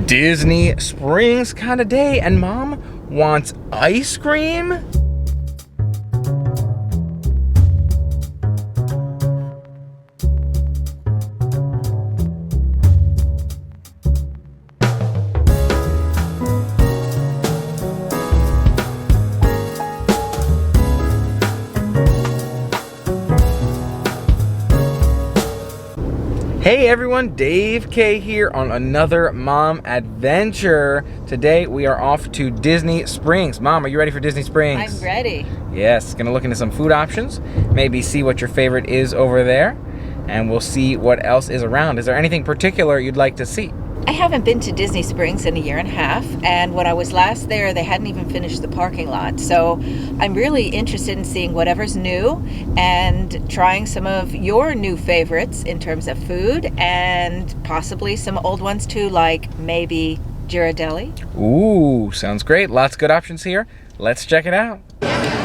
Disney Springs kind of day, and Mom wants ice cream? Hey everyone, Dave K here on another Mom Adventure. Today we are off to Disney Springs. Mom, are you ready for Disney Springs? I'm ready. Yes, gonna look into some food options, maybe see what your favorite is over there, and we'll see what else is around. Is there anything particular you'd like to see? I haven't been to Disney Springs in a year and a half, and when I was last there, they hadn't even finished the parking lot. So I'm really interested in seeing whatever's new and trying some of your new favorites in terms of food and possibly some old ones too, like maybe Ghirardelli. Ooh, sounds great. Lots of good options here. Let's check it out.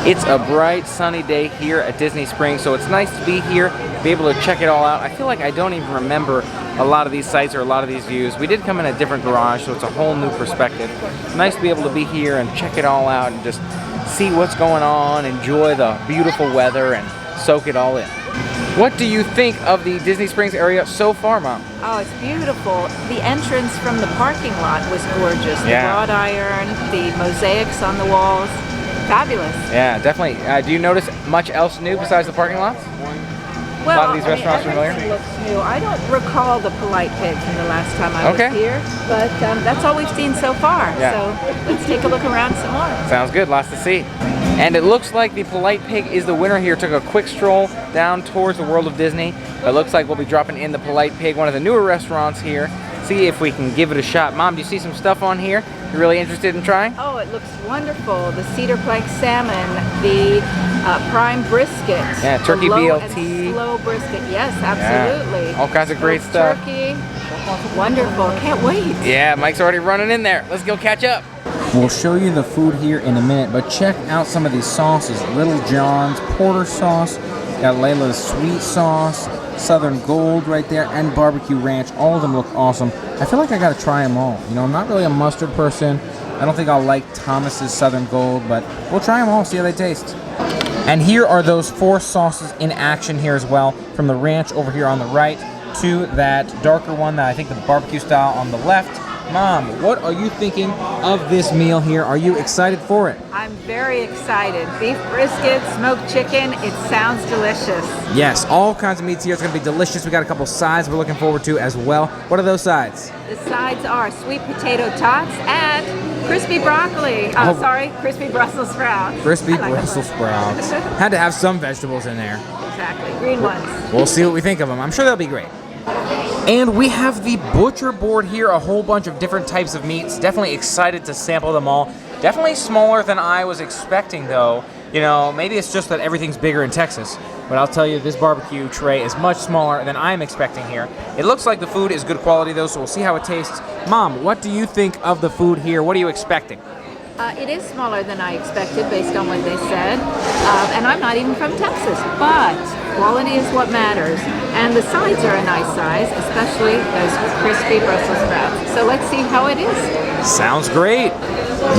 It's a bright, sunny day here at Disney Springs, so it's nice to be here, be able to check it all out. I feel like I don't even remember a lot of these sites or a lot of these views. We did come in a different garage, so it's a whole new perspective. It's nice to be able to be here and check it all out and just see what's going on, enjoy the beautiful weather, and soak it all in. What do you think of the Disney Springs area so far, Mom? Oh, it's beautiful. The entrance from the parking lot was gorgeous. The wrought iron, the mosaics on the walls. Fabulous. Yeah, definitely. Do you notice much else new besides the parking lots? Well, a lot of these restaurants familiar? Looks new. I don't recall the Polite Pig from the last time I was here, but that's all we've seen so far. Yeah. So let's take a look around some more. Sounds good. Lots to see. And it looks like the Polite Pig is the winner here. Took a quick stroll down towards the World of Disney. It looks like we'll be dropping in the Polite Pig, one of the newer restaurants here. See if we can give it a shot. Mom, do you see some stuff on here you're really interested in trying? Oh, it looks wonderful. The cedar plank salmon, the prime brisket. Yeah, turkey BLT. And slow brisket. Yes, absolutely. Yeah, all kinds of great stuff. Turkey. Wonderful. Can't wait. Yeah, Mike's already running in there. Let's go catch up. We'll show you the food here in a minute, but check out some of these sauces. Little John's porter sauce, got Layla's sweet sauce, Southern Gold right there, and barbecue ranch. All of them look awesome. I feel like I gotta try them all. You know, I'm not really a mustard person. I don't think I'll like Thomas's Southern Gold, but we'll try them all, see how they taste. And here are those 4 sauces in action here as well, from the ranch over here on the right to that darker one that I think the barbecue style on the left. Mom, what are you thinking of this meal here? Are you excited for it? I'm very excited. Beef brisket, smoked chicken, it sounds delicious. Yes, all kinds of meats here. It's going to be delicious. We got a couple sides we're looking forward to as well. What are those sides? The sides are sweet potato tots and crispy broccoli. Crispy Brussels sprouts. Crispy Brussels sprouts. Had to have some vegetables in there. Exactly, green ones. We'll see what we think of them. I'm sure they'll be great. And we have the butcher board here, a whole bunch of different types of meats. Definitely excited to sample them all. Definitely smaller than I was expecting though. You know, maybe it's just that everything's bigger in Texas. But I'll tell you, this barbecue tray is much smaller than I'm expecting here. It looks like the food is good quality though, so we'll see how it tastes. Mom, what do you think of the food here? What are you expecting? It is smaller than I expected based on what they said. And I'm not even from Texas, but quality is what matters. And the sides are a nice size, especially those crispy Brussels sprouts. So let's see how it is. Sounds great.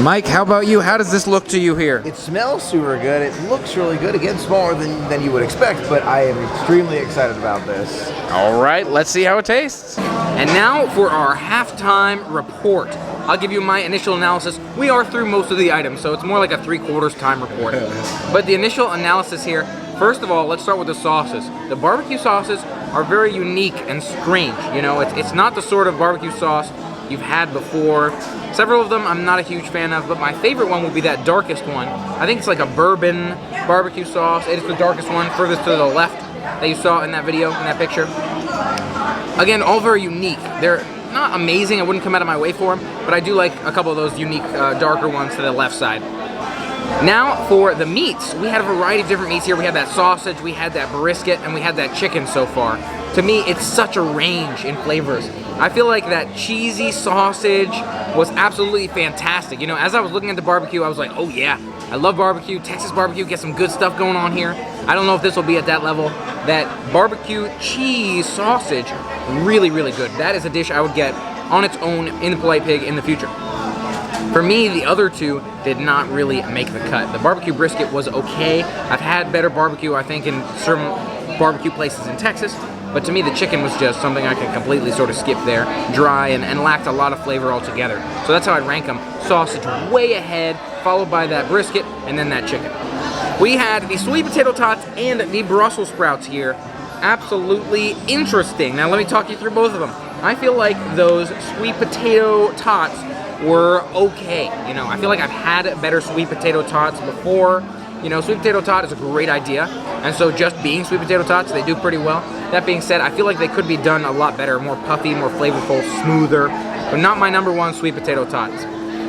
Mike, how about you? How does this look to you here? It smells super good. It looks really good. Again, smaller than you would expect, but I am extremely excited about this. All right, let's see how it tastes. And now for our halftime report. I'll give you my initial analysis. We are through most of the items, so it's more like a 3/4 time report. But the initial analysis here, first of all, let's start with the sauces. The barbecue sauces are very unique and strange. You know, it's not the sort of barbecue sauce you've had before. Several of them I'm not a huge fan of, but my favorite one will be that darkest one. I think it's like a bourbon barbecue sauce. It is the darkest one, furthest to the left that you saw in that video, in that picture. Again, all very unique. They're not amazing, I wouldn't come out of my way for them, but I do like a couple of those unique darker ones to the left side. Now for the meats, we had a variety of different meats here. We had that sausage, we had that brisket, and we had that chicken so far. To me, it's such a range in flavors. I feel like that cheesy sausage was absolutely fantastic. You know, as I was looking at the barbecue, I was like, oh yeah, I love barbecue, Texas barbecue, get some good stuff going on here. I don't know if this will be at that level. That barbecue cheese sausage, really, really good. That is a dish I would get on its own in the Polite Pig in the future. For me, the other two did not really make the cut. The barbecue brisket was okay. I've had better barbecue, I think, in certain barbecue places in Texas, but to me the chicken was just something I could completely sort of skip there, dry and lacked a lot of flavor altogether. So that's how I'd rank them. Sausage way ahead, followed by that brisket, and then that chicken. We had the sweet potato tots and the Brussels sprouts here. Absolutely interesting. Now let me talk you through both of them. I feel like those sweet potato tots were okay. You know, I feel like I've had better sweet potato tots before. You know, sweet potato tot is a great idea, and so just being sweet potato tots, they do pretty well. That being said, I feel like they could be done a lot better, more puffy, more flavorful, smoother, but not my #1 sweet potato tots.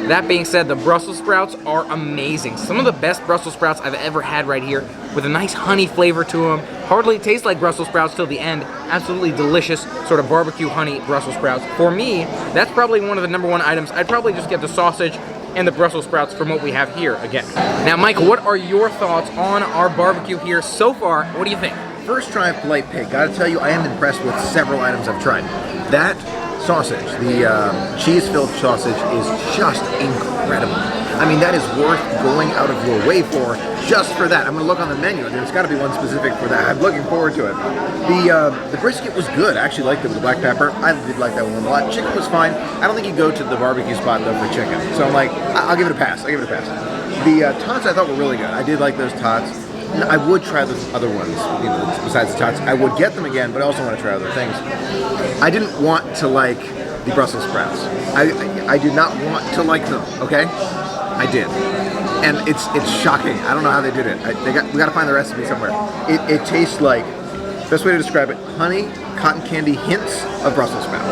That being said, the Brussels sprouts are amazing. Some of the best Brussels sprouts I've ever had right here, with a nice honey flavor to them. Hardly taste like Brussels sprouts till the end. Absolutely delicious, sort of barbecue honey Brussels sprouts. For me, that's probably one of the #1 items. I'd probably just get the sausage and the Brussels sprouts from what we have here again. Now, Mike, what are your thoughts on our barbecue here so far? What do you think? First try of Polite Pig. Gotta tell you, I am impressed with several items I've tried. That sausage, the cheese-filled sausage, is just incredible. I mean, that is worth going out of your way for just for that. I'm gonna look on the menu. There's got to be one specific for that. I'm looking forward to it. The brisket was good. I actually liked it with the black pepper. I did like that one a lot. Chicken was fine. I don't think you go to the barbecue spot though for chicken. So I'm like, I'll give it a pass. I'll give it a pass. The tots I thought were really good. I did like those tots. I would try those other ones, you know, besides the tots. I would get them again, but I also want to try other things. I didn't want to like the Brussels sprouts. I did not want to like them, okay? I did. And it's shocking. I don't know how they did it. We got to find the recipe somewhere. It tastes like, best way to describe it, honey, cotton candy hints of Brussels sprout.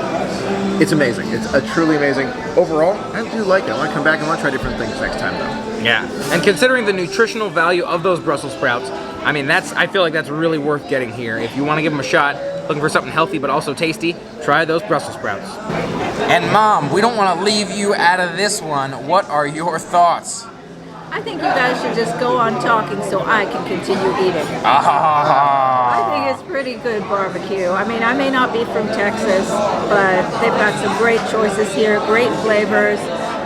It's amazing. It's truly amazing. Overall, I do like it. I want to come back and want to try different things next time though. Yeah, and considering the nutritional value of those Brussels sprouts, I mean, I feel like that's really worth getting here. If you want to give them a shot, looking for something healthy but also tasty, try those Brussels sprouts. And Mom, we don't want to leave you out of this one. What are your thoughts? I think you guys should just go on talking so I can continue eating. I think it's pretty good barbecue. I mean, I may not be from Texas, but they've got some great choices here, great flavors,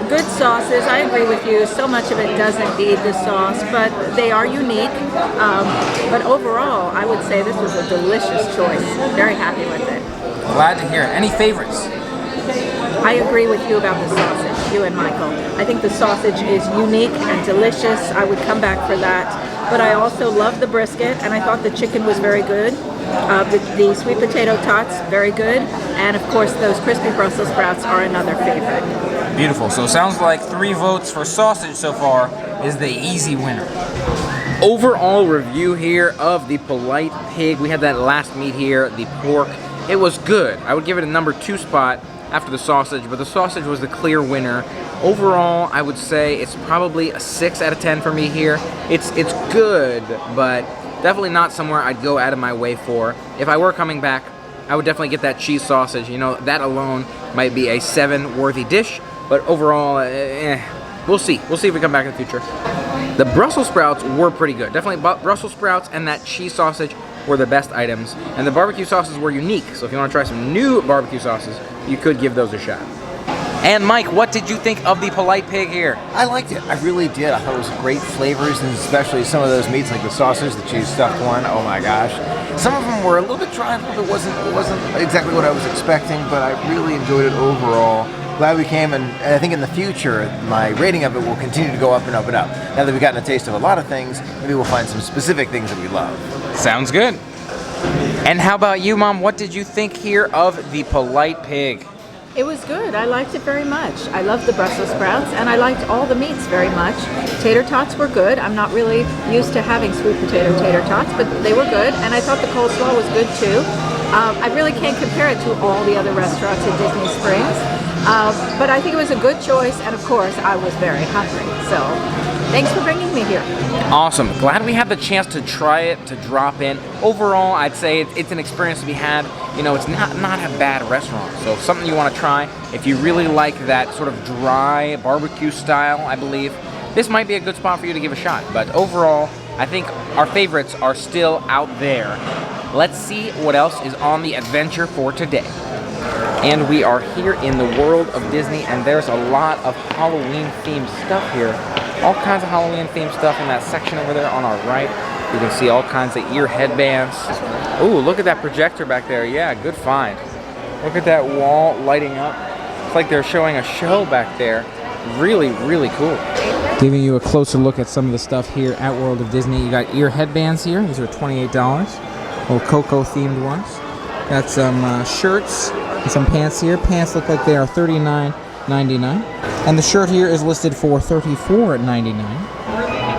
good sauces. I agree with you. So much of it doesn't need the sauce, but they are unique. But overall, I would say this was a delicious choice. Very happy with it. Glad to hear it. Any favorites? I agree with you about the sausage, you and Michael. I think the sausage is unique and delicious. I would come back for that. But I also love the brisket, and I thought the chicken was very good. The sweet potato tots, very good. And of course, those crispy Brussels sprouts are another favorite. Beautiful. So it sounds like 3 votes for sausage so far is the easy winner. Overall review here of the Polite Pig. We had that last meat here, the pork. It was good. I would give it a #2 spot after the sausage, but the sausage was the clear winner. Overall, I would say it's probably a 6 out of 10 for me here. It's good, but definitely not somewhere I'd go out of my way for. If I were coming back, I would definitely get that cheese sausage. You know, that alone might be a 7 worthy dish, but overall, we'll see. We'll see if we come back in the future. The Brussels sprouts were pretty good. Definitely Brussels sprouts and that cheese sausage were the best items. And the barbecue sauces were unique, so if you want to try some new barbecue sauces, you could give those a shot. And Mike, what did you think of the Polite Pig here? I liked it. I really did. I thought it was great flavors, and especially some of those meats, like the sausage, the cheese stuffed one. Oh my gosh! Some of them were a little bit dry. It wasn't exactly what I was expecting, but I really enjoyed it overall. Glad we came, and I think in the future, my rating of it will continue to go up and up and up. Now that we've gotten a taste of a lot of things, maybe we'll find some specific things that we love. Sounds good. And how about you, Mom? What did you think here of the Polite Pig? It was good. I liked it very much. I loved the Brussels sprouts, and I liked all the meats very much. Tater tots were good. I'm not really used to having sweet potato tater tots, but they were good, and I thought the coleslaw was good too. I really can't compare it to all the other restaurants in Disney Springs, but I think it was a good choice, and of course, I was very hungry. So, thanks for bringing me here. Awesome. Glad we had the chance to try it, to drop in. Overall, I'd say it's an experience to be had. You know, it's not a bad restaurant. So, if something you want to try, if you really like that sort of dry barbecue style, I believe, this might be a good spot for you to give a shot. But overall, I think our favorites are still out there. Let's see what else is on the adventure for today. And we are here in the world of Disney, and there's a lot of Halloween-themed stuff here. All kinds of Halloween-themed stuff in that section over there on our right. You can see all kinds of ear headbands. Ooh, look at that projector back there. Yeah, good find. Look at that wall lighting up. It's like they're showing a show back there. Really, really cool. Giving you a closer look at some of the stuff here at World of Disney. You got ear headbands here. These are $28. Little Coco-themed ones. Got some shirts and some pants here. Pants look like they are $39.99. And the shirt here is listed for $34.99.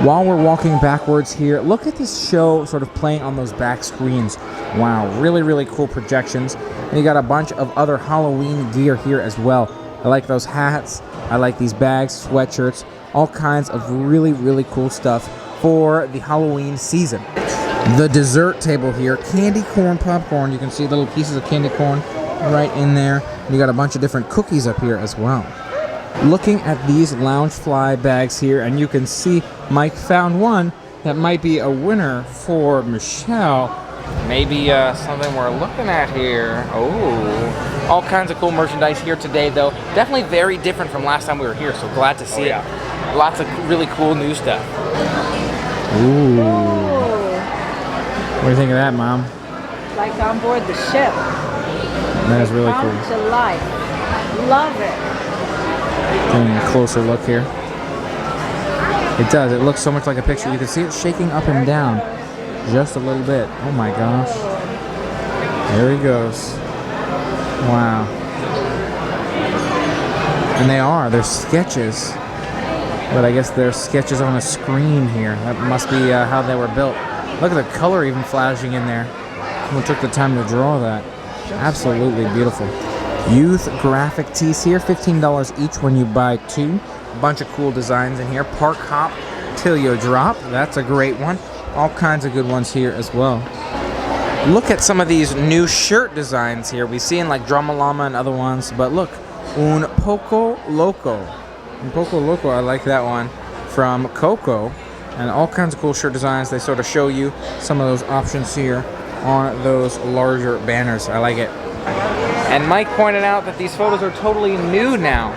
While we're walking backwards here, look at this show sort of playing on those back screens. Wow, really, really cool projections. And you got a bunch of other Halloween gear here as well. I like those hats. I like these bags, sweatshirts, all kinds of really, really cool stuff for the Halloween season. The dessert table here, candy corn popcorn. You can see little pieces of candy corn right in there. You got a bunch of different cookies up here as well. Looking at these Loungefly bags here, and you can see Mike found one that might be a winner for Michelle. Maybe something we're looking at here. Oh, all kinds of cool merchandise here today, though. Definitely very different from last time we were here, so glad to see it. Lots of really cool new stuff. Ooh. What do you think of that, Mom? Like on board the ship. That is really Come cool. to life. Love it. Getting a closer look here. It does. It looks so much like a picture. You can see it shaking up and down just a little bit. Oh my gosh. There he goes. Wow. And they're sketches. But I guess they're sketches on a screen here. That must be how they were built. Look at the color even flashing in there. Someone took the time to draw that. Absolutely beautiful. Youth graphic tees here, $15 each when you buy two. A bunch of cool designs in here. Park hop till you drop. That's a great one. All kinds of good ones here as well. Look at some of these new shirt designs here. We've seen like Drama Llama and other ones, but look, Un Poco Loco. Un Poco Loco, I like that one from Coco. And all kinds of cool shirt designs. They sort of show you some of those options here on those larger banners. I like it. And Mike pointed out that these photos are totally new now.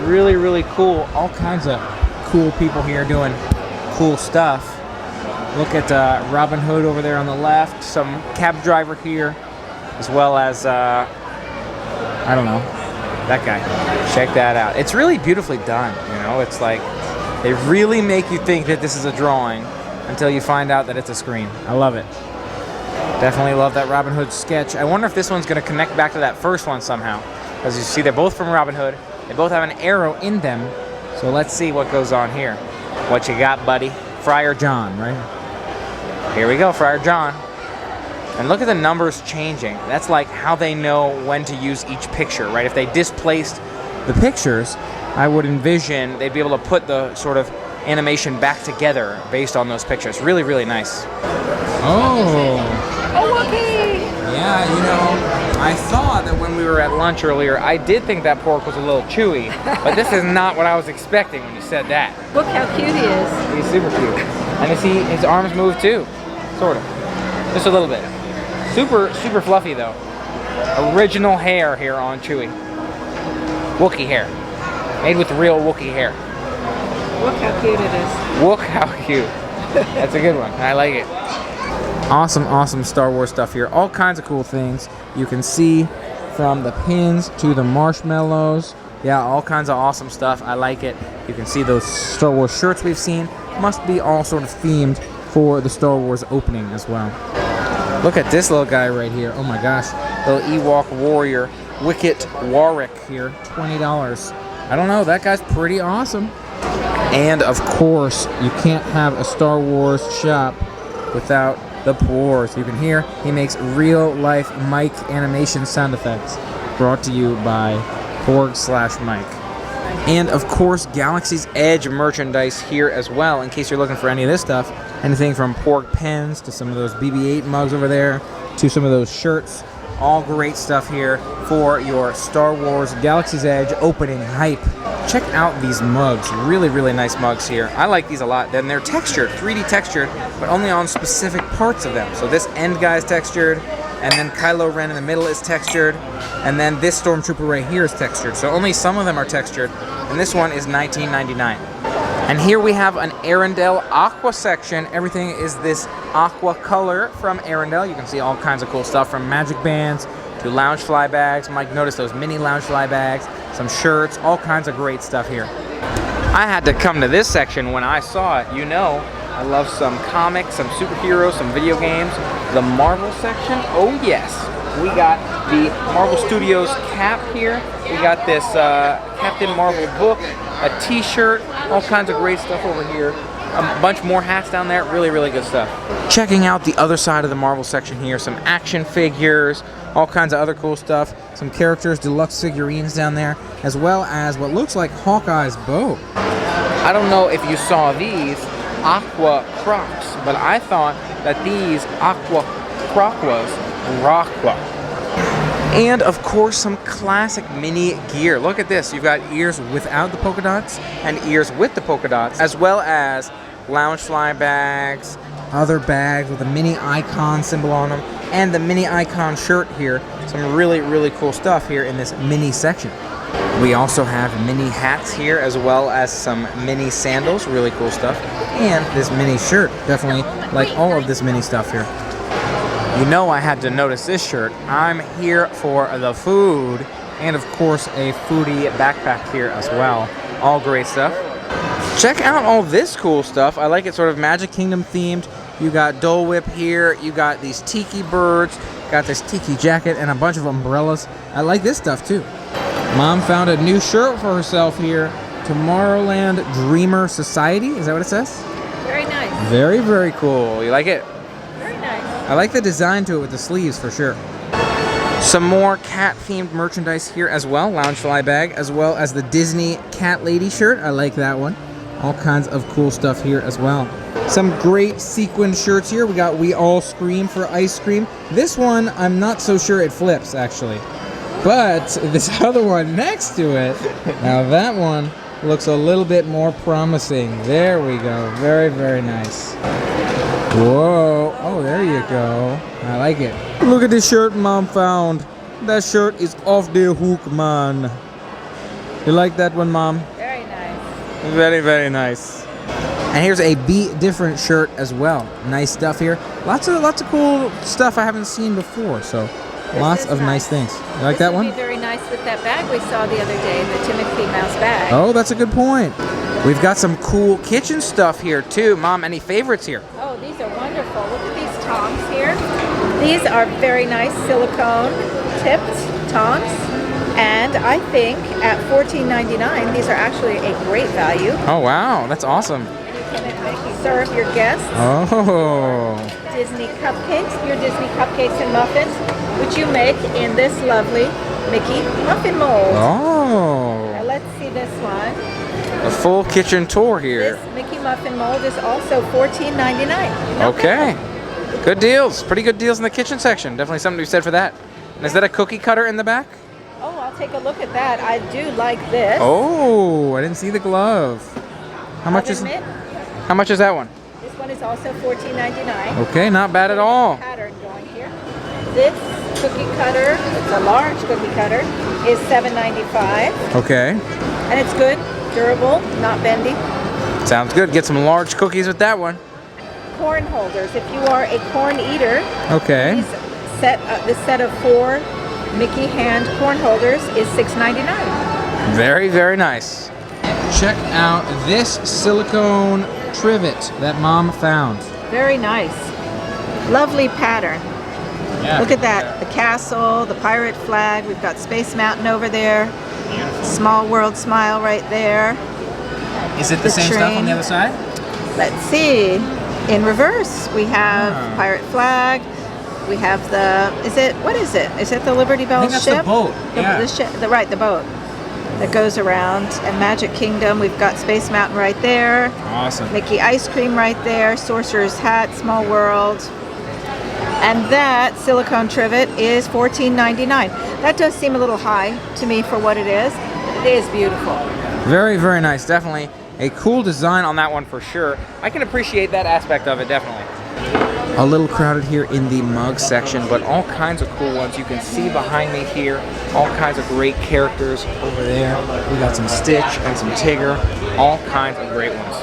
Really, really cool. All kinds of cool people here doing cool stuff. Look at Robin Hood over there on the left. Some cab driver here, as well as, I don't know, that guy. Check that out. It's really beautifully done, you know? It's like, they really make you think that this is a drawing until you find out that it's a screen. I love it. Definitely love that Robin Hood sketch. I wonder if this one's going to connect back to that first one somehow. As you see, they're both from Robin Hood. They both have an arrow in them. So let's see what goes on here. What you got, buddy? Friar John, right? Here we go, Friar John. And look at the numbers changing. That's like how they know when to use each picture, right? If they displaced the pictures, I would envision they'd be able to put the sort of animation back together based on those pictures. Really, really nice. Oh. Okay. Yeah, you know, I thought that when we were at lunch earlier, I did think that pork was a little chewy, but this is not what I was expecting when you said that. Look how cute he is. He's super cute. And you see his arms move too, sort of. Just a little bit. Super, super fluffy though. Original hair here on Chewy. Wookiee hair. Made with real Wookiee hair. Look how cute it is. Look how cute. That's a good one. I like it. Awesome, awesome Star Wars stuff here. All kinds of cool things you can see, from the pins to the marshmallows. Yeah, all kinds of awesome stuff. I like it. You can see those Star Wars shirts we've seen. Must be all sort of themed for the Star Wars opening as well. Look at this little guy right here. Oh my gosh. Little Ewok warrior. Wicket Warwick here. $20. I don't know. That guy's pretty awesome. And of course, you can't have a Star Wars shop without the Poors. You can hear he makes real-life Mike animation sound effects. Brought to you by Porg/Mike. And of course, Galaxy's Edge merchandise here as well, in case you're looking for any of this stuff. Anything from Porg pens to some of those BB-8 mugs over there to some of those shirts. All great stuff here for your Star Wars Galaxy's Edge opening hype. Check out these mugs. Really, really nice mugs here. I like these a lot. Then they're textured, 3D textured, but only on specific parts of them. So this end guy's textured, and then Kylo Ren in the middle is textured, and then this Stormtrooper right here is textured. So only some of them are textured, and this one is $19.99. And here we have an Arendelle Aqua section. Everything is this aqua color from Arendelle. You can see all kinds of cool stuff from magic bands to lounge fly bags. Mike, notice those mini lounge fly bags, some shirts, all kinds of great stuff here. I had to come to this section when I saw it. You know, I love some comics, some superheroes, some video games. The Marvel section, oh yes. We got the Marvel Studios cap here. We got this Captain Marvel book, a t-shirt, all kinds of great stuff over here. A bunch more hats down there, really, really good stuff. Checking out the other side of the Marvel section here, some action figures, all kinds of other cool stuff. Some characters, deluxe figurines down there, as well as what looks like Hawkeye's bow. I don't know if you saw these Aqua Crocs, but I thought that these Aqua Croc was Rockwell. And of course, some classic mini gear. Look at this. You've got ears without the polka dots and ears with the polka dots, as well as lounge fly bags, other bags with a mini icon symbol on them, and the mini icon shirt here. Some really, really cool stuff here in this mini section. We also have mini hats here, as well as some mini sandals, really cool stuff, and this mini shirt. Definitely like all of this mini stuff here. You know I had to notice this shirt. I'm here for the food, and of course a foodie backpack here as well. All great stuff. Check out all this cool stuff. I like it sort of Magic Kingdom themed. You got Dole Whip here, you got these tiki birds, got this tiki jacket, and a bunch of umbrellas. I like this stuff too. Mom found a new shirt for herself here. Tomorrowland Dreamer Society, is that what it says? Very nice. Very, very cool. You like it? Very nice. I like the design to it with the sleeves for sure. Some more cat-themed merchandise here as well. Lounge fly bag, as well as the Disney Cat Lady shirt. I like that one. All kinds of cool stuff here as well. Some great sequin shirts here. We got We All Scream for ice cream. This one, I'm not so sure it flips actually. But this other one next to it, now that one looks a little bit more promising. There we go. Very, very nice. Whoa. Oh, there you go. I like it. Look at this shirt Mom found. That shirt is off the hook, man. You like that one, Mom? Very nice. Very, very nice. And here's a Be Different shirt as well. Nice stuff here. Lots of cool stuff I haven't seen before, so lots of nice things. You like that one? This would be very nice with that bag we saw the other day, the Timothy Mouse bag. Oh, that's a good point. We've got some cool kitchen stuff here too. Mom, any favorites here? Oh, these are wonderful. Look at these tongs here. These are very nice silicone tipped tongs. And I think at $14.99, these are actually a great value. Oh, wow. That's awesome. And you can serve your guests Oh. Disney cupcakes, your Disney cupcakes and muffins, which you make in this lovely Mickey muffin mold. Oh. Now let's see this one. A full kitchen tour here. This Mickey muffin mold is also $14.99. Okay. Good deals. Pretty good deals in the kitchen section. Definitely something to be said for that. And is that a cookie cutter in the back? Oh, I'll take a look at that. I do like this. Oh, I didn't see the glove. How much is that one? This one is also $14.99. Okay, not bad at all. Pattern going here. This cookie cutter, it's a large cookie cutter, is $7.95. Okay. And it's good, durable, not bendy. Sounds good. Get some large cookies with that one. Corn holders. If you are a corn eater, Okay. this set of 4 Mickey hand corn holders is $6.99. Very, very nice. Check out this silicone trivet that Mom found. Very nice. Lovely pattern. Yeah. Look at that. The castle, the pirate flag. We've got Space Mountain over there. Small World Smile right there. Is it the The same stuff on train. the other side? Let's see. In reverse, we have pirate flag. We have what is it? Is it the Liberty Bell I think that's ship? the boat. Yeah. The boat that goes around. And Magic Kingdom, we've got Space Mountain right there. Awesome. Mickey Ice Cream right there. Sorcerer's Hat, Small World. And that silicone trivet is $14.99. That does seem a little high to me for what it is. It is beautiful. Very, very nice. Definitely a cool design on that one for sure. I can appreciate that aspect of it, definitely. A little crowded here in the mug section, but all kinds of cool ones. You can see behind me here all kinds of great characters over there. We got some Stitch and some Tigger, all kinds of great ones.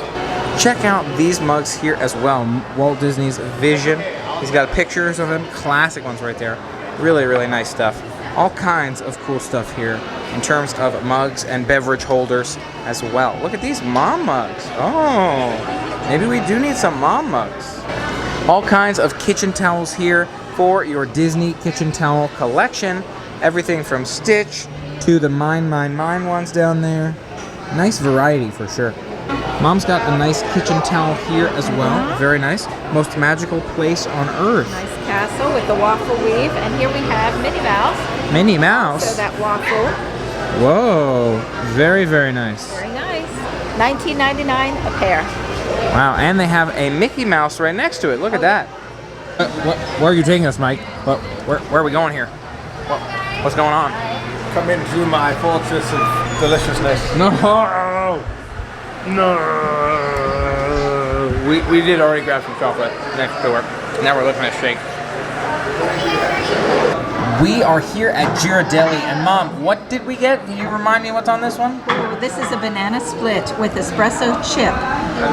Check out these mugs here as well. Walt Disney's Vision. He's got pictures of them, classic ones right there. Really, really nice stuff. All kinds of cool stuff here in terms of mugs and beverage holders as well. Look at these mom mugs. Oh, maybe we do need some mom mugs. All kinds of kitchen towels here for your Disney kitchen towel collection. Everything from Stitch to the Mine ones down there. Nice variety for sure. Mom's got a nice kitchen towel here as well. Very nice. Most magical place on earth. Nice castle with the waffle weave. And here we have Minnie Mouse. Minnie Mouse? So that waffle. Whoa. Very, very nice. Very nice. $19.99 a pair. Wow, and they have a Mickey Mouse right next to it. Look at that. Where are you taking us, Mike? Where are we going here? What's going on? Come into my fortress of deliciousness. No! No! We did already grab some chocolate next door. Now we're looking at shake. We are here at Ghirardelli, and Mom, what did we get? Can you remind me what's on this one? Ooh, this is a banana split with espresso chip,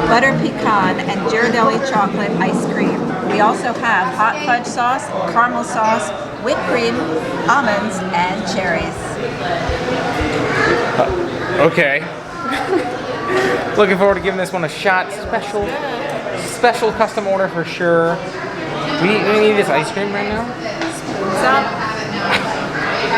butter pecan, and Ghirardelli chocolate ice cream. We also have hot fudge sauce, caramel sauce, whipped cream, almonds, and cherries. Okay. Looking forward to giving this one a shot. Special custom order for sure. We need this ice cream right now?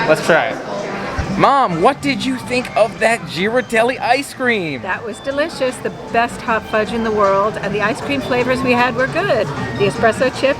Let's try it. Mom, what did you think of that Ghirardelli ice cream? That was delicious. The best hot fudge in the world. And the ice cream flavors we had were good. The espresso chip,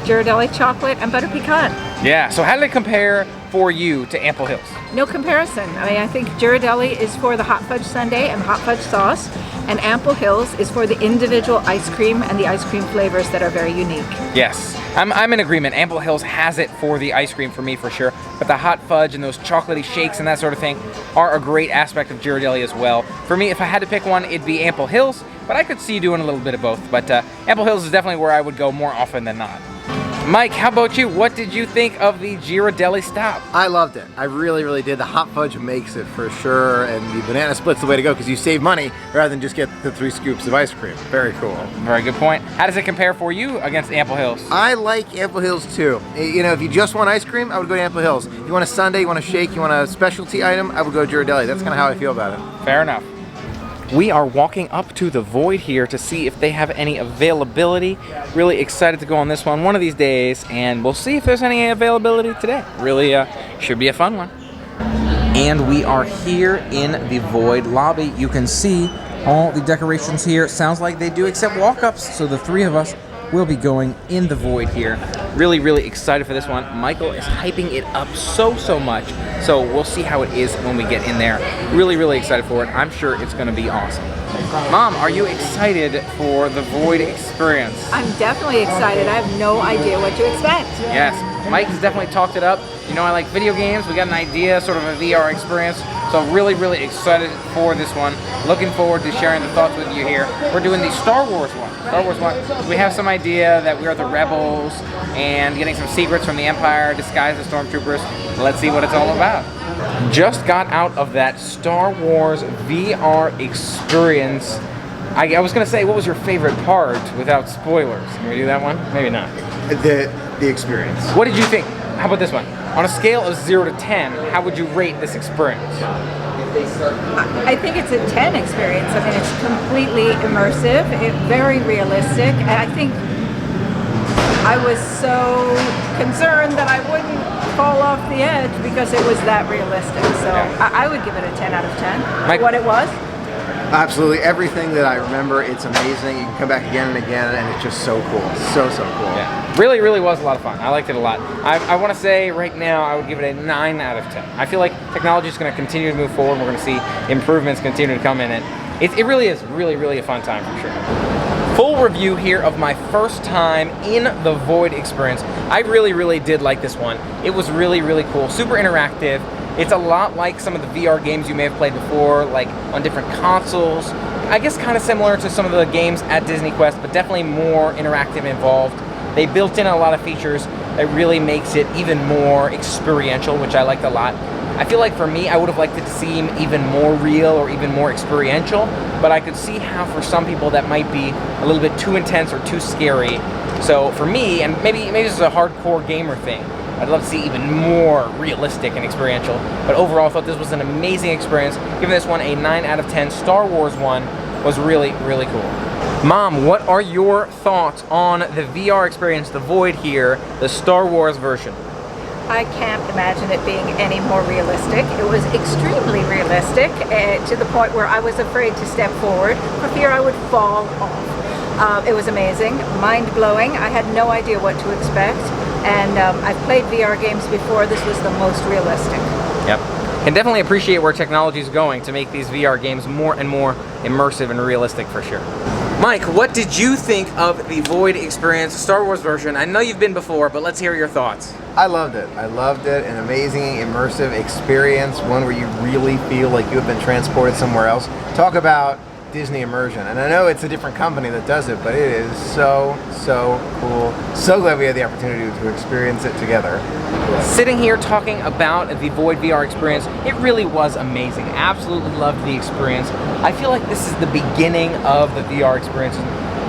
Ghirardelli chocolate, and butter pecan. Yeah, so how did it compare for you to Ample Hills? No comparison. I mean, I think Ghirardelli is for the hot fudge sundae and the hot fudge sauce, and Ample Hills is for the individual ice cream and the ice cream flavors that are very unique. Yes, I'm in agreement. Ample Hills has it for the ice cream for me for sure, but the hot fudge and those chocolatey shakes and that sort of thing are a great aspect of Ghirardelli as well. For me, if I had to pick one, it'd be Ample Hills, but I could see doing a little bit of both. But Ample Hills is definitely where I would go more often than not. Mike, how about you? What did you think of the Ghirardelli stop? I loved it. I really, really did. The hot fudge makes it for sure, and the banana split's the way to go because you save money rather than just get the 3 scoops of ice cream. Very cool. Very good point. How does it compare for you against Ample Hills? I like Ample Hills too. You know, if you just want ice cream, I would go to Ample Hills. If you want a sundae, you want a shake, you want a specialty item, I would go to Ghirardelli. That's kind of how I feel about it. Fair enough. We are walking up to the Void here to see if they have any availability. Really excited to go on this one of these days, and we'll see if there's any availability today. Really should be a fun one. And we are here in the Void lobby. You can see all the decorations here. Sounds like they do accept walk-ups, so the 3 of us will be going in the Void here. Really, really excited for this one. Michael is hyping it up so much, so we'll see how it is when we get in there. Really, really excited for it. I'm sure it's going to be awesome. Mom, are you excited for the Void experience? I'm definitely excited. I have no idea what to expect. Yes, Mike has definitely talked it up. You know, I like video games. We got an idea, sort of a VR experience. So really, really excited for this one. Looking forward to sharing the thoughts with you here. We're doing the Star Wars one. We have some idea that we are the rebels and getting some secrets from the Empire disguised as stormtroopers. Let's see what it's all about. Just got out of that Star Wars VR experience. I was going to say, what was your favorite part without spoilers? Can we do that one? Maybe not. The experience. What did you think? How about this one? On a scale of 0 to 10, how would you rate this experience? I think it's a 10 experience. I mean, it's completely immersive, very realistic, and I think I was so concerned that I wouldn't fall off the edge because it was that realistic. So yeah. I would give it a 10 out of 10. Mike? What it was? Absolutely, everything that I remember, it's amazing. You can come back again and again, and it's just so cool. So cool. Yeah. Really, really was a lot of fun. I liked it a lot. I want to say right now I would give it a 9 out of 10. I feel like technology is going to continue to move forward. We're going to see improvements continue to come in it. It really is really a fun time for sure. Full review here of my first time in the Void experience. I really did like this one. It was really cool, super interactive. It's a lot like some of the VR games you may have played before, like on different consoles. I guess kind of similar to some of the games at Disney Quest, but definitely more interactive and involved. They built in a lot of features that really makes it even more experiential, which I liked a lot. I feel like for me, I would have liked it to seem even more real or even more experiential, but I could see how for some people that might be a little bit too intense or too scary. So for me, and maybe this is a hardcore gamer thing, I'd love to see even more realistic and experiential. But overall, I thought this was an amazing experience. Giving this one a 9 out of 10. Star Wars one was really, really cool. Mom, what are your thoughts on the VR experience, the Void here, the Star Wars version? I can't imagine it being any more realistic. It was extremely realistic to the point where I was afraid to step forward for fear I would fall off. It was amazing, mind-blowing. I had no idea what to expect, and I've played VR games before. This was the most realistic. Yep. Can definitely appreciate where technology is going to make these VR games more and more immersive and realistic for sure. Mike, what did you think of the Void experience, Star Wars version? I know you've been before, but let's hear your thoughts. I loved it. I loved it. An amazing, immersive experience, one where you really feel like you have been transported somewhere else. Talk about Disney immersion. And I know it's a different company that does it, but it is so, so cool. So glad we had the opportunity to experience it together. Sitting here talking about the Void VR experience, it really was amazing. Absolutely loved the experience. I feel like this is the beginning of the VR experience.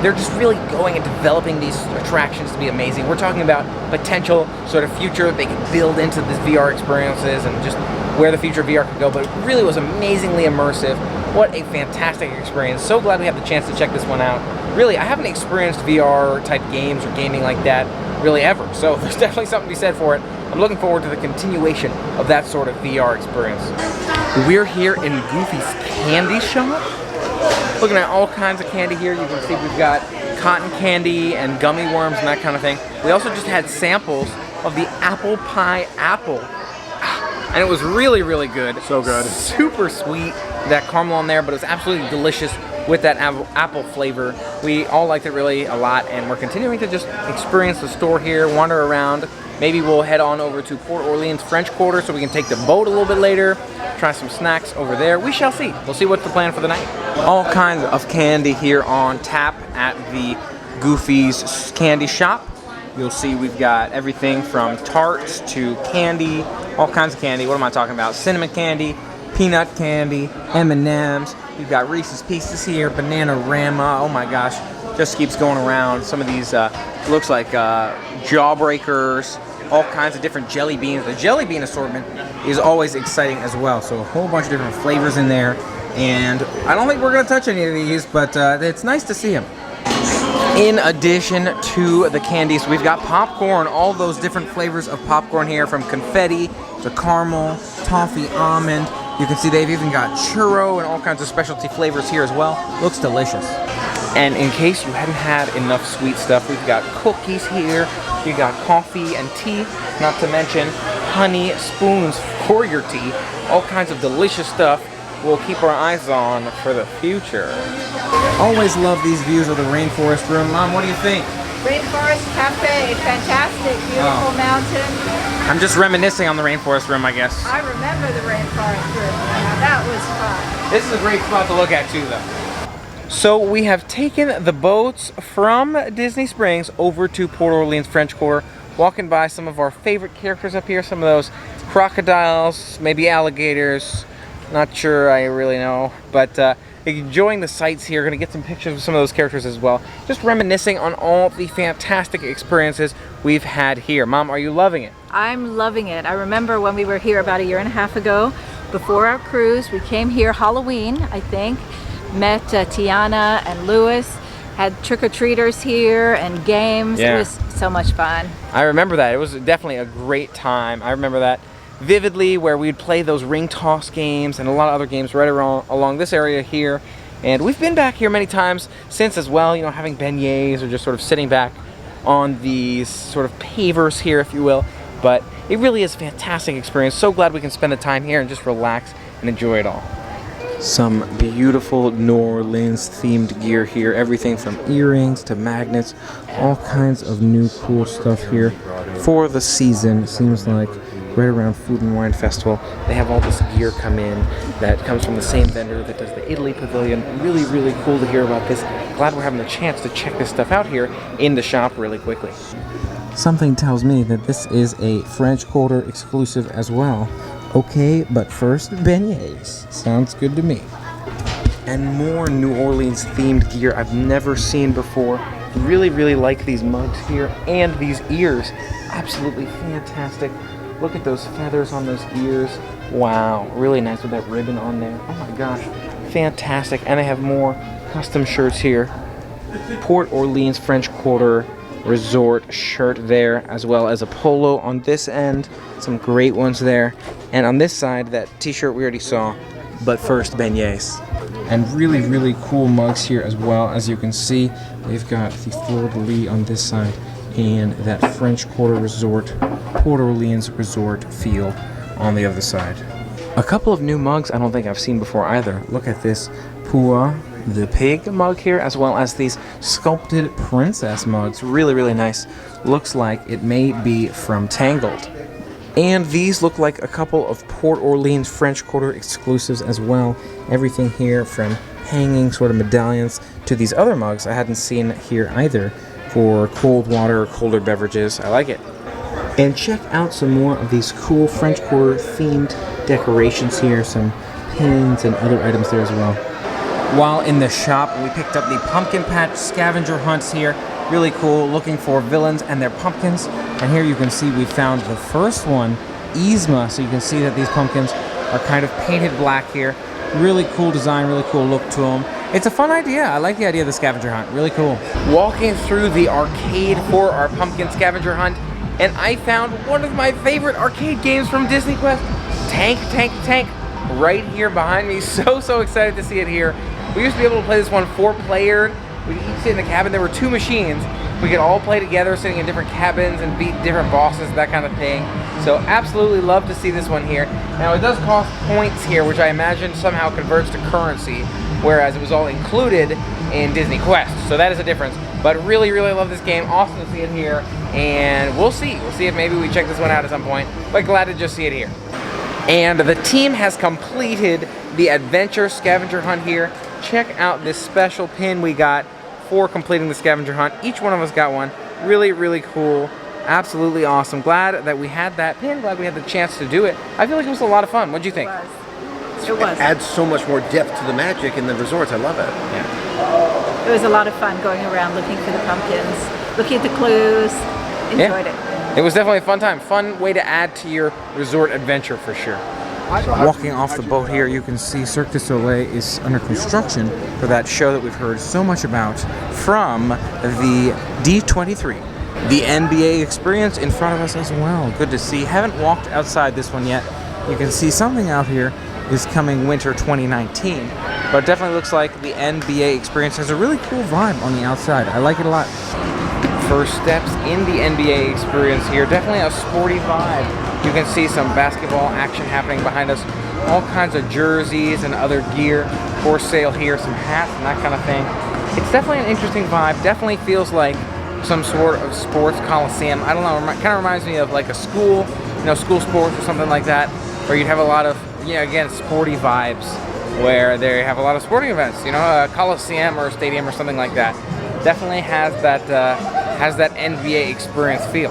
They're just really going and developing these attractions to be amazing. We're talking about potential sort of future they can build into these VR experiences and just where the future of VR could go, but it really was amazingly immersive. What a fantastic experience. So glad we have the chance to check this one out. Really, I haven't experienced VR type games or gaming like that really ever, so there's definitely something to be said for it. I'm looking forward to the continuation of that sort of VR experience. We're here in Goofy's candy shop. Looking at all kinds of candy here. You can see we've got cotton candy and gummy worms and that kind of thing. We also just had samples of the apple pie apple. And it was really, really good. So good. Super sweet, that caramel on there, but it was absolutely delicious with that apple flavor. We all liked it really a lot, and we're continuing to just experience the store here, wander around. Maybe we'll head on over to Port Orleans French Quarter so we can take the boat a little bit later, try some snacks over there. We shall see. We'll see what's the plan for the night. All kinds of candy here on tap at the Goofy's candy shop. You'll see we've got everything from tarts to candy, all kinds of candy. What am I talking about? Cinnamon candy, peanut candy, M&Ms. We've got Reese's Pieces here, Banana-Rama. Oh my gosh, just keeps going around. Some of these looks like Jawbreakers, all kinds of different jelly beans. The jelly bean assortment is always exciting as well. So a whole bunch of different flavors in there. And I don't think we're gonna touch any of these, but it's nice to see them. In addition to the candies, we've got popcorn, all those different flavors of popcorn here, from confetti to caramel, toffee, almond. You can see they've even got churro and all kinds of specialty flavors here as well. Looks delicious. And in case you hadn't had enough sweet stuff, we've got cookies here, you got coffee and tea, not to mention honey spoons for your tea. All kinds of delicious stuff we'll keep our eyes on for the future. Always love these views of the Rainforest Room. Mom, what do you think? Rainforest Cafe, fantastic, beautiful mountain. I'm just reminiscing on the Rainforest Room, I guess. I remember the Rainforest Room. Yeah, that was fun. This is a great spot to look at too, though. So we have taken the boats from Disney Springs over to Port Orleans French Quarter, walking by some of our favorite characters up here, some of those crocodiles, maybe alligators, not sure, I really know, but enjoying the sights here. Gonna get some pictures of some of those characters as well. Just reminiscing on all the fantastic experiences we've had here. Mom, are you loving it? I'm loving it. I remember when we were here about 1.5 years ago, before our cruise, we came here Halloween, I think, met Tiana and Lewis, had trick-or-treaters here and games. Yeah. It was so much fun. I remember that. It was definitely a great time. I remember that vividly, where we'd play those ring toss games and a lot of other games right around along this area here. And we've been back here many times since as well, you know, having beignets or just sort of sitting back on these sort of pavers here, if you will. But it really is a fantastic experience. So glad we can spend the time here and just relax and enjoy it all. Some beautiful New Orleans themed gear here. Everything from earrings to magnets, all kinds of new cool stuff here for the season. It seems like right around Food and Wine Festival. They have all this gear come in that comes from the same vendor that does the Italy Pavilion. Really, really cool to hear about this. Glad we're having the chance to check this stuff out here in the shop really quickly. Something tells me that this is a French Quarter exclusive as well. Okay, but first, beignets. Sounds good to me. And more New Orleans themed gear I've never seen before. Really, really like these mugs here and these ears. Absolutely fantastic. Look at those feathers on those ears. Wow, really nice with that ribbon on there. Oh my gosh, fantastic. And they have more custom shirts here. Port Orleans French Quarter Resort shirt there, as well as a polo on this end. Some great ones there. And on this side, that t-shirt we already saw. But first, beignets. And really, really cool mugs here as well. As you can see, we've got the fleur-de-lis on this side and that French Quarter Resort, Port Orleans Resort feel on the other side. A couple of new mugs I don't think I've seen before either. Look at this P.O, the pig mug here, as well as these Sculpted princess mugs. Really, really nice. Looks like it may be from Tangled. And these look like a couple of Port Orleans French Quarter exclusives as well. Everything here from hanging sort of medallions to these other mugs I hadn't seen here either for cold water or colder beverages. I like it. And check out some more of these cool French Quarter themed decorations here. Some pins and other items there as well. While in the shop, we picked up the pumpkin patch scavenger hunts here. Really cool, looking for villains and their pumpkins. And here you can see we found the first one, Yzma. So you can see that these pumpkins are kind of painted black here. Really cool design, really cool look to them. It's a fun idea. I like the idea of the scavenger hunt. Really cool. Walking through the arcade for our pumpkin scavenger hunt, and I found one of my favorite arcade games from Disney Quest, Tank, Tank, Tank, right here behind me. So excited to see it here. We used to be able to play this one 4-player. We each sit in the cabin. There were 2 machines. We could all play together, sitting in different cabins and beat different bosses, that kind of thing. So absolutely love to see this one here. Now it does cost points here, which I imagine somehow converts to currency, whereas it was all included in Disney Quest. So that is a difference. But really, really love this game. Awesome to see it here. And we'll see. We'll see if maybe we check this one out at some point. But glad to just see it here. And the team has completed the adventure scavenger hunt here. Check out this special pin we got for completing the scavenger hunt. Each one of us got one. Really, really cool. Absolutely awesome. Glad that we had that pin. Glad we had the chance to do it. I feel like it was a lot of fun. What'd you think? It was. It adds so much more depth to the magic in the resorts. I love it. It was a lot of fun going around looking for the pumpkins, looking at the clues. Enjoyed it. It was definitely a fun time. Fun way to add to your resort adventure for sure. Walking off the boat here, you can see Cirque du Soleil is under construction for that show that we've heard so much about from the D23. The NBA experience in front of us as well. Good to see. Haven't walked outside this one yet. You can see something out here is coming winter 2019. But it definitely looks like the NBA experience has a really cool vibe on the outside. I like it a lot. First steps in the NBA experience here. Definitely a sporty vibe. You can see some basketball action happening behind us. All kinds of jerseys and other gear for sale here. Some hats and that kind of thing. It's definitely an interesting vibe. Definitely feels like some sort of sports coliseum. I don't know. It kind of reminds me of like a school, school sports or something like that, where you'd have a lot of, again, sporty vibes, where they have a lot of sporting events. A coliseum or a stadium or something like that. Definitely has that NBA experience feel.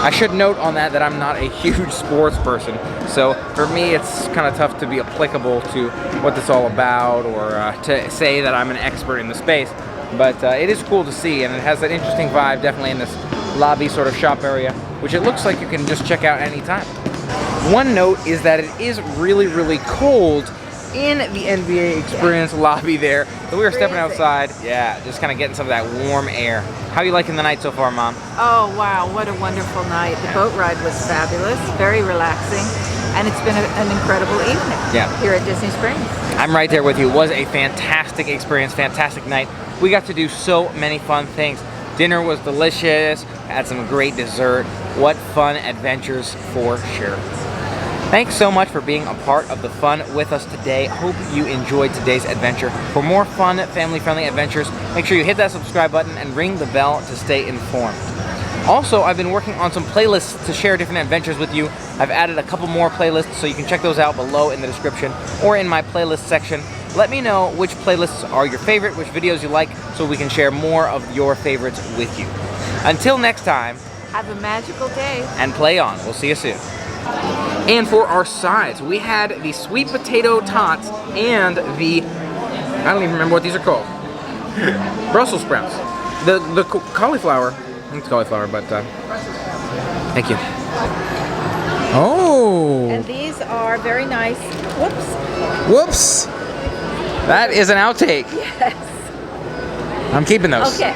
I should note on that I'm not a huge sports person, so for me it's kind of tough to be applicable to what this is all about or to say that I'm an expert in the space, but it is cool to see, and it has that interesting vibe definitely in this lobby sort of shop area, which it looks like you can just check out anytime. One note is that it is really, really cold in the NBA experience lobby there. So we were stepping outside, just kind of getting some of that warm air. How are you liking the night so far, Mom? Oh wow, what a wonderful night. The boat ride was fabulous, very relaxing, and it's been an incredible evening here at Disney Springs. I'm right there with you. It was a fantastic experience, fantastic night. We got to do so many fun things. Dinner was delicious, had some great dessert. What fun adventures for sure. Thanks so much for being a part of the fun with us today. Hope you enjoyed today's adventure. For more fun, family-friendly adventures, make sure you hit that subscribe button and ring the bell to stay informed. Also, I've been working on some playlists to share different adventures with you. I've added a couple more playlists, so you can check those out below in the description or in my playlist section. Let me know which playlists are your favorite, which videos you like, so we can share more of your favorites with you. Until next time, Have a magical day. and play on. We'll see you soon. And for our sides, we had the sweet potato tots and the, I don't even remember what these are called. Brussels sprouts. The cauliflower, it's cauliflower, but thank you. Oh. And these are very nice. Whoops. Whoops. That is an outtake. Yes. I'm keeping those. Okay.